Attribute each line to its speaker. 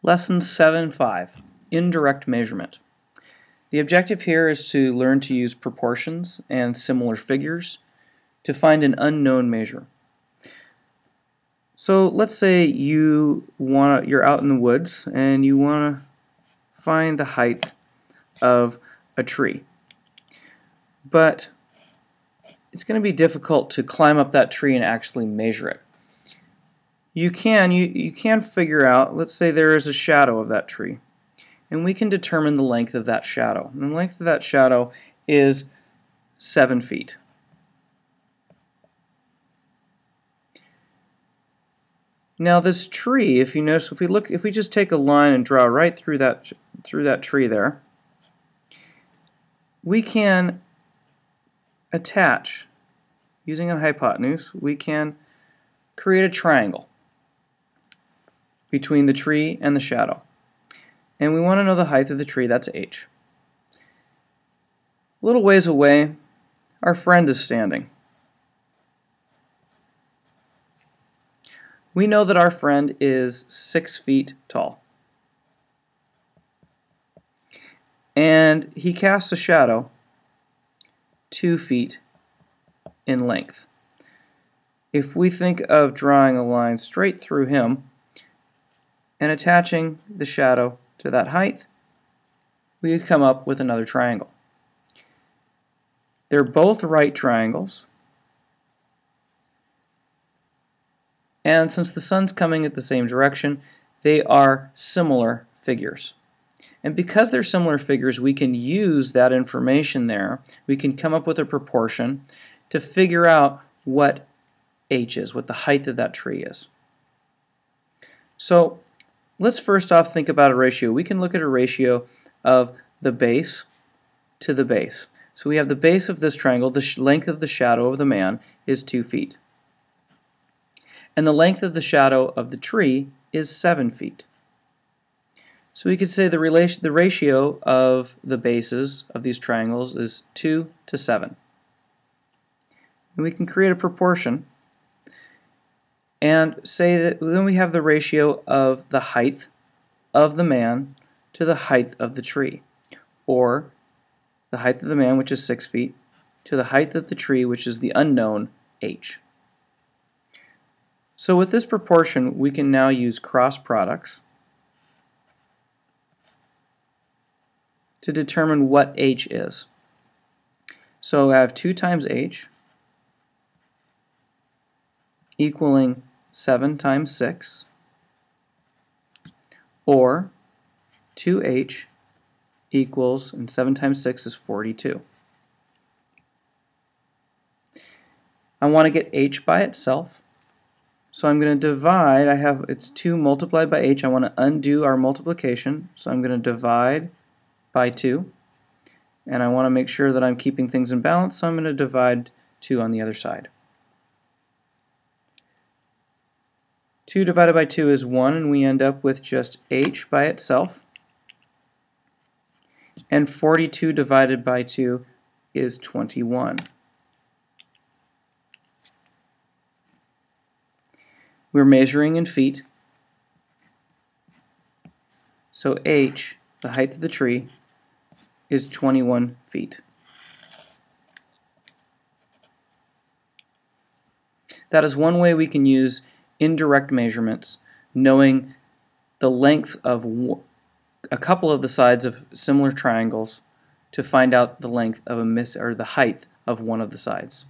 Speaker 1: Lesson 7.5, Indirect Measurement. The objective here is to learn to use proportions and similar figures to find an unknown measure. So let's say you're out in the woods and you want to find the height of a tree. But it's going to be difficult to climb up that tree and actually measure it. You can figure out, let's say there is a shadow of that tree, and we can determine the length of that shadow. And the length of that shadow is 7 feet. Now this tree, if you notice, if we just take a line and draw right through that tree there, we can attach, using a hypotenuse, we can create a triangle between the tree and the shadow. And we want to know the height of the tree, that's h. A little ways away, our friend is standing. We know that our friend is 6 feet tall. And he casts a shadow 2 feet in length. If we think of drawing a line straight through him and attaching the shadow to that height, we come up with another triangle. They're both right triangles, and since the sun's coming at the same direction, they are similar figures. And because they're similar figures, we can use that information there. We can come up with a proportion to figure out what h is, what the height of that tree is. So let's first off think about a ratio. We can look at a ratio of the base to the base. So we have the base of this triangle, the length of the shadow of the man is 2 feet. And the length of the shadow of the tree is 7 feet. So we could say the ratio of the bases of these triangles is 2 to 7. And we can create a proportion and say that then we have the ratio of the height of the man to the height of the tree, or the height of the man, which is 6 feet, to the height of the tree, which is the unknown h. So with this proportion, we can now use cross products to determine what h is. So I have 2 times h equaling 7 times 6, or 2h equals, and 7 times 6 is 42. I want to get h by itself, so I'm going to divide. It's 2 multiplied by h. I want to undo our multiplication, so I'm going to divide by 2, and I want to make sure that I'm keeping things in balance, so I'm going to divide 2 on the other side. 2 divided by 2 is 1, and we end up with just h by itself. And 42 divided by 2 is 21. We're measuring in feet, so h, the height of the tree, is 21 feet. That is one way we can use indirect measurements, knowing the length of a couple of the sides of similar triangles to find out the length of the height of one of the sides.